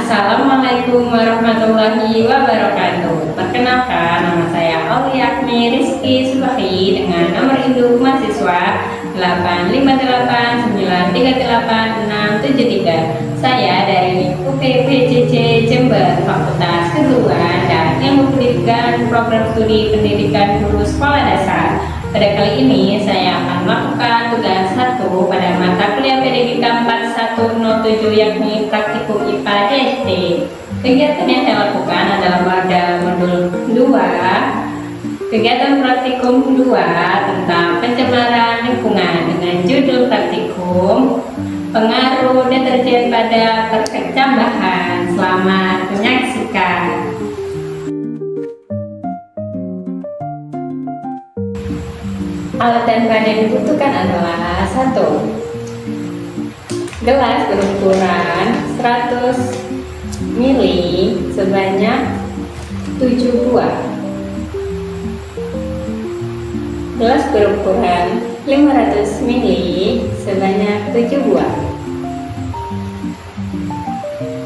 Assalamualaikum warahmatullahi wabarakatuh. Perkenalkan, nama saya Auliakmi Rizky Subahi dengan nomor induk mahasiswa 853893863. Saya dari UPPCC Jember, Fakultas Keguruan dan Ilmu Pendidikan, Program Studi Pendidikan Guru Sekolah Dasar. Pada kali ini saya akan melakukan tugas 1 pada mata kuliah Pedagogika 4107 yakni praktikum IPA DST. Kegiatan yang saya lakukan adalah pada modul 2, kegiatan praktikum 2 tentang pencemaran lingkungan dengan judul praktikum pengaruh deterjen pada perkecam bahan. Selamat menyaksikan. Alat dan bahan yang dibutuhkan adalah 1. Gelas berukuran 100 ml sebanyak 7 buah. Gelas berukuran 500 ml sebanyak 7 buah.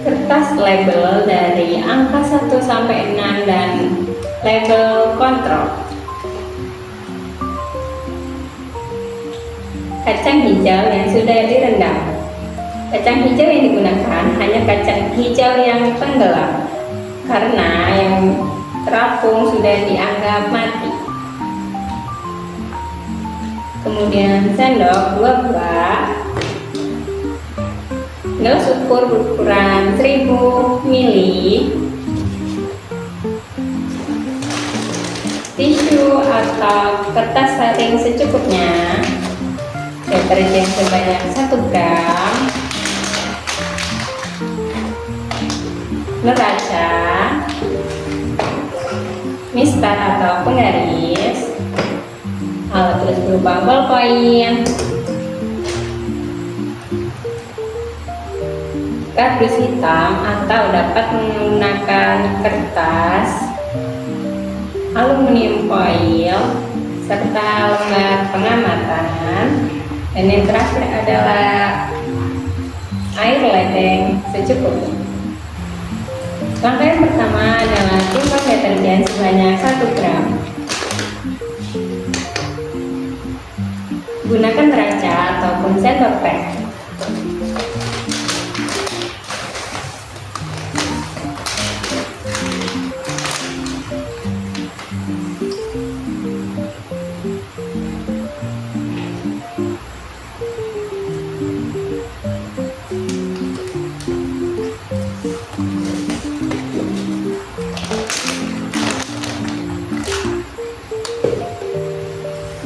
Kertas label dari angka 1 sampai 6 dan label kontrol. Kacang hijau yang sudah direndam. Kacang hijau yang digunakan hanya kacang hijau yang tenggelam, karena yang terapung sudah dianggap mati. Kemudian sendok 2 buah. Gelas ukur berukuran 1000 ml. Tisu atau kertas saring secukupnya. Deterjen sebanyak 1 gram, neraca, mistar atau penggaris, alat tulis berupa ballpoint, kardus hitam atau dapat menggunakan kertas, aluminium foil, serta lembar pengamatan. Dan yang terakhir adalah air ledeng secukupnya. Langkah yang pertama adalah timbang deterjen sebanyak 1 gram. Gunakan neraca ataupun sendok teh.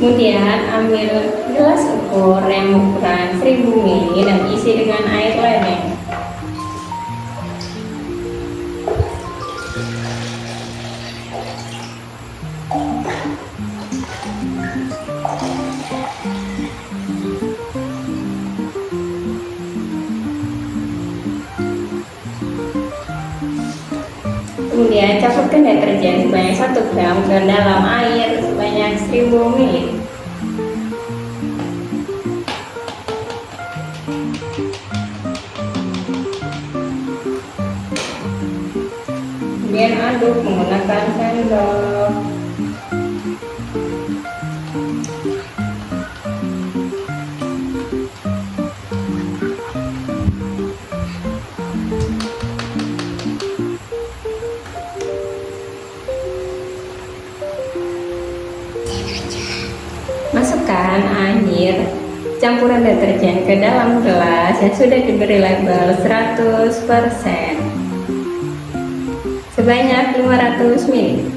Kemudian ambil gelas ukur yang ukuran 1000 ml dan isi dengan air ledeng. Kemudian campurkan deterjen sebanyak 1 gram ke dalam air sebanyak 1000 ml. Kemudian aduk menggunakan sendok. Masukkan air campuran deterjen ke dalam gelas yang sudah diberi label 100% sebanyak 500 ml.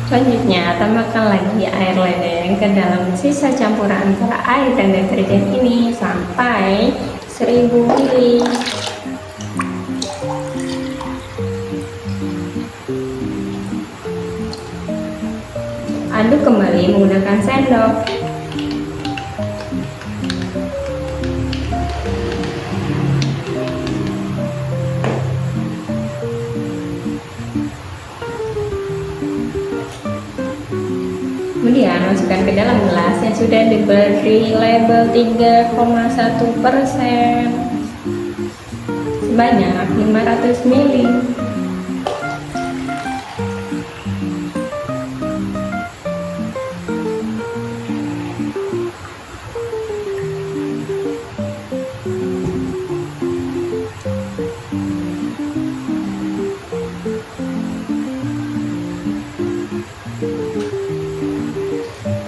Selanjutnya, tambahkan lagi air ledeng ke dalam sisa campuran antara air dan deterjen ini sampai 1000 ml. Aduk kembali menggunakan sendok. Kemudian masukkan ke dalam gelas yang sudah diberi label 3,1% sebanyak 500 ml.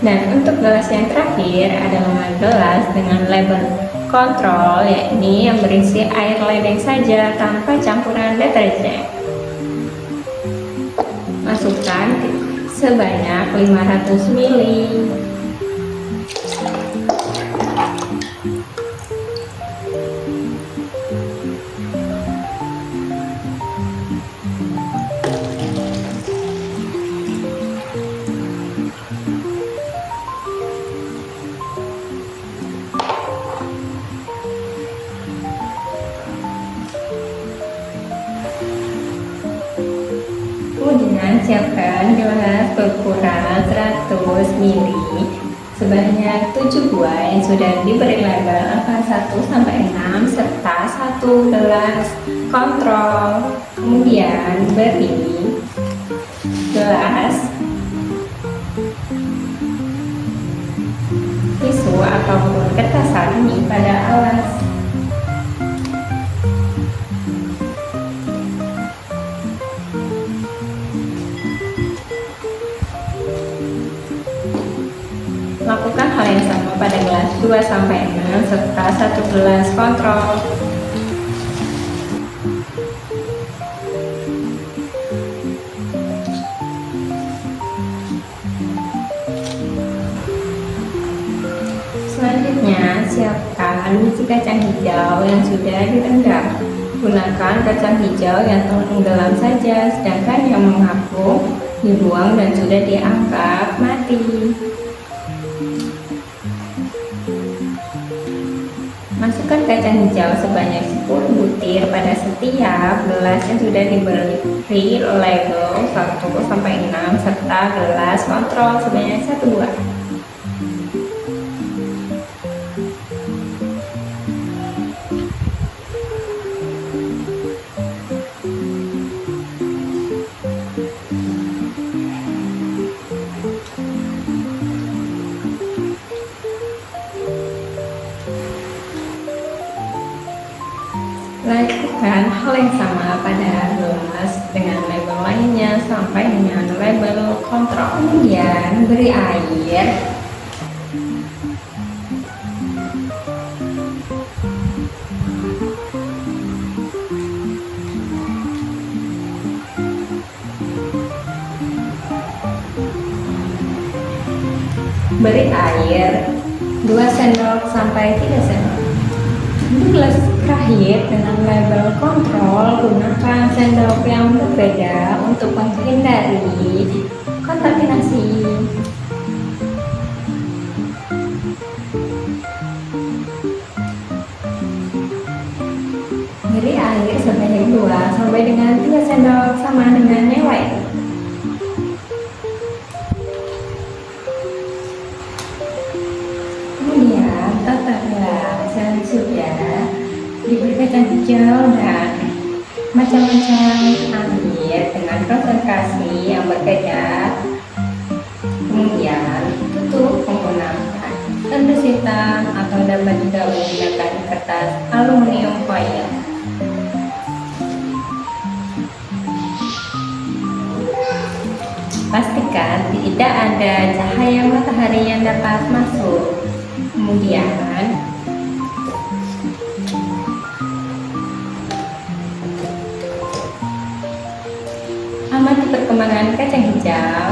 Dan untuk gelas yang terakhir adalah gelas dengan label kontrol, yakni yang berisi air ledeng saja tanpa campuran deterjen. Masukkan sebanyak 500 ml. Kemudian siapkan gelas berukuran 100 ml sebanyak 7 buah yang sudah diberi label angka 1-6 serta 1 gelas kontrol. Kemudian beri gelas tisu ataupun kertas saring pada alas. Lakukan hal yang sama pada gelas 2-6 serta 1 gelas kontrol. Selanjutnya, siapkan biji kacang hijau yang sudah direndam. Gunakan kacang hijau yang tenggelam saja, sedangkan yang mengapung dibuang dan sudah dianggap mati. Masukkan kacang hijau sebanyak 10 butir pada setiap gelas yang sudah diberi label 1-6 serta gelas kontrol sebanyak 1 buah. Lakukan hal yang sama pada gelas dengan label lainnya sampai dengan label kontrol. Kemudian beri air, beri air 2 sendok sampai 3 sendok. Untuk gelas terakhir dengan label kontrol, gunakan sendok yang berbeda untuk menghindari kontaminasi. Beri air sebanyak 2 sampai dengan 3 sendok sama dengan yang lain. Kemudian tata gelas yang sudah diberi kacang hijau dan macam-macam air dengan konsentrasi yang berbeda. Kemudian tutup menggunakan tandus hitam atau dapat juga menggunakan kertas aluminium foil. Pastikan tidak ada cahaya matahari yang dapat masuk. Kemudian amati perkembangan kacang hijau.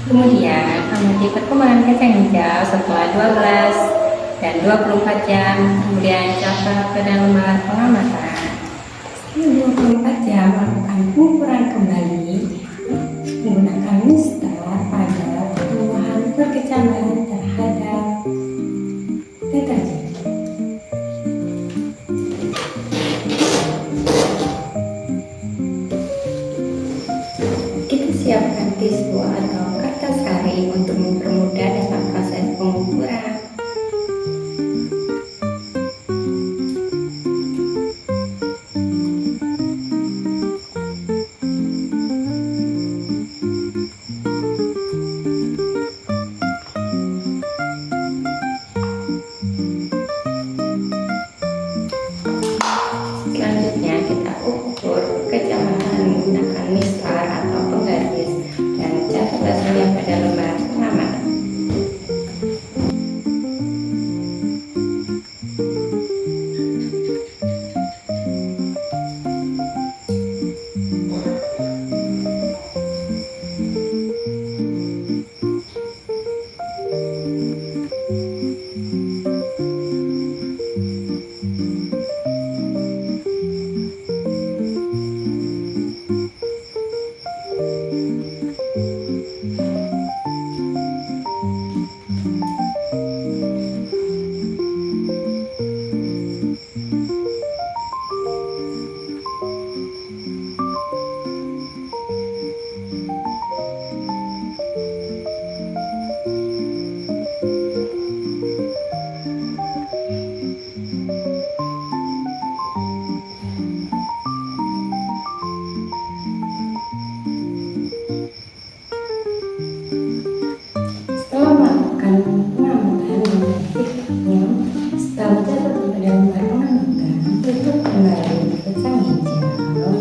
Kemudian amati perkembangan kacang hijau setelah 12 dan 24 jam kemudian catat pada lembar pengamatan. Setelah 24 jam lakukan pengukuran kembali menggunakan mistar pada pertumbuhan perkecaman terhadap deterjen. Kita siapkan tisu atau kertas kari untuk mempermudah dalam proses pengukuran. Selanjutnya kita ukur kecamatan menggunakan mistar atau penggaris dan catat hasilnya pada lembar pengamatan. Setelah melakukan pengamatan dan verifikasinya, setelah mencatat pada lembar pengamatan, tutup kembali ke cang hijau.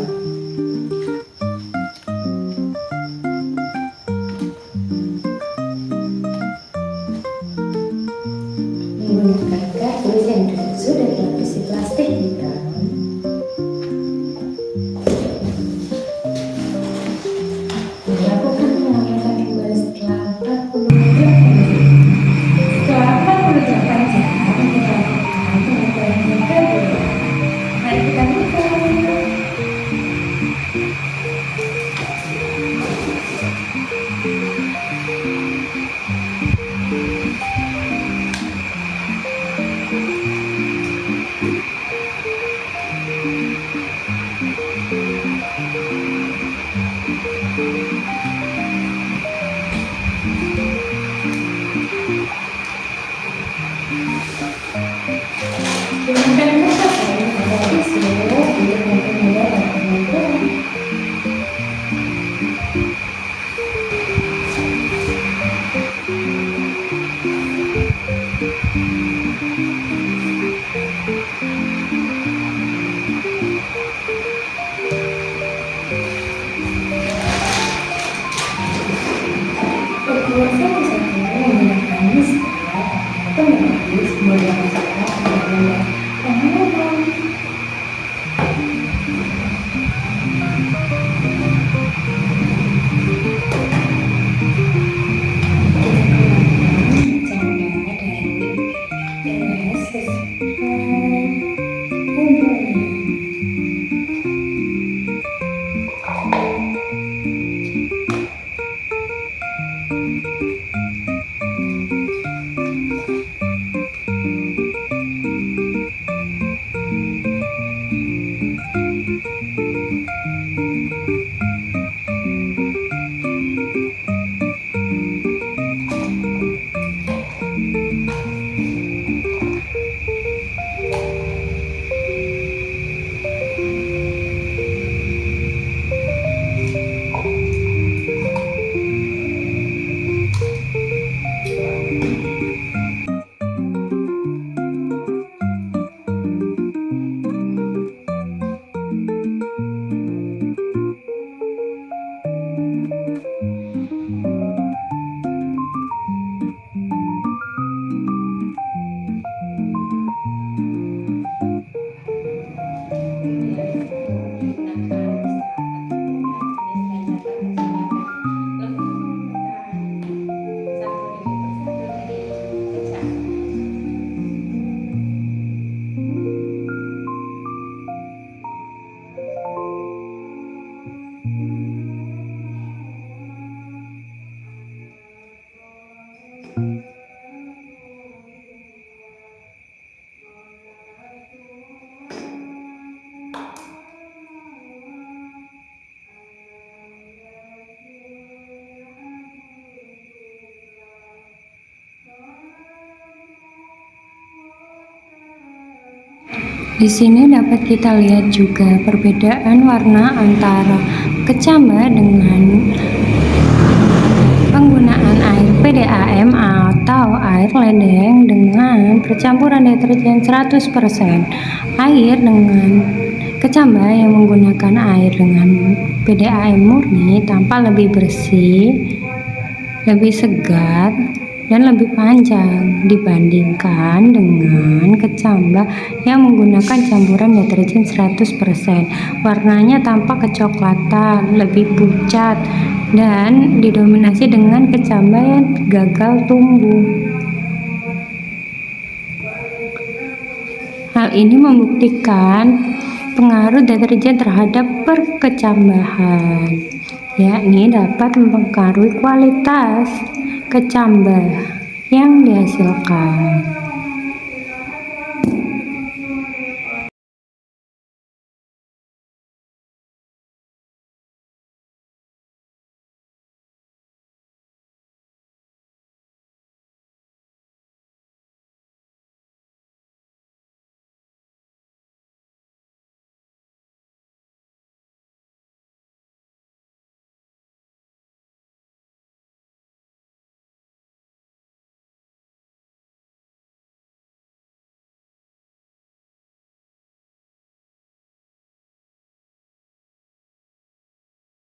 Menggunakan kardus yang sudah dilapisi plastik hitam, dilakukan pengamatan kembali setelah 48 jam. Setelah 48 jam, kita lakukan pengukuran yang kedua. Mari kita buka. Gunakan kertas kain pada tisu untuk mempermudah dalam pengukuran. Ukuran satu-satunya menggunakan mistar atau penggaris model masyarakat pada lembar pengamatan. Kita kenakan cara dari beras sesuai umurnya. Di sini dapat kita lihat juga perbedaan warna antara kecambah dengan penggunaan air PDAM atau air ledeng dengan percampuran deterjen 100%. Air dengan kecambah yang menggunakan air dengan PDAM murni tampak lebih bersih, lebih segar, dan lebih panjang dibandingkan dengan kecambah yang menggunakan campuran deterjen 100%. Warnanya tampak kecoklatan, lebih pucat, dan didominasi dengan kecambah yang gagal tumbuh. Hal ini membuktikan pengaruh deterjen terhadap perkecambahan, yakni dapat mempengaruhi kualitas kecambah yang dihasilkan.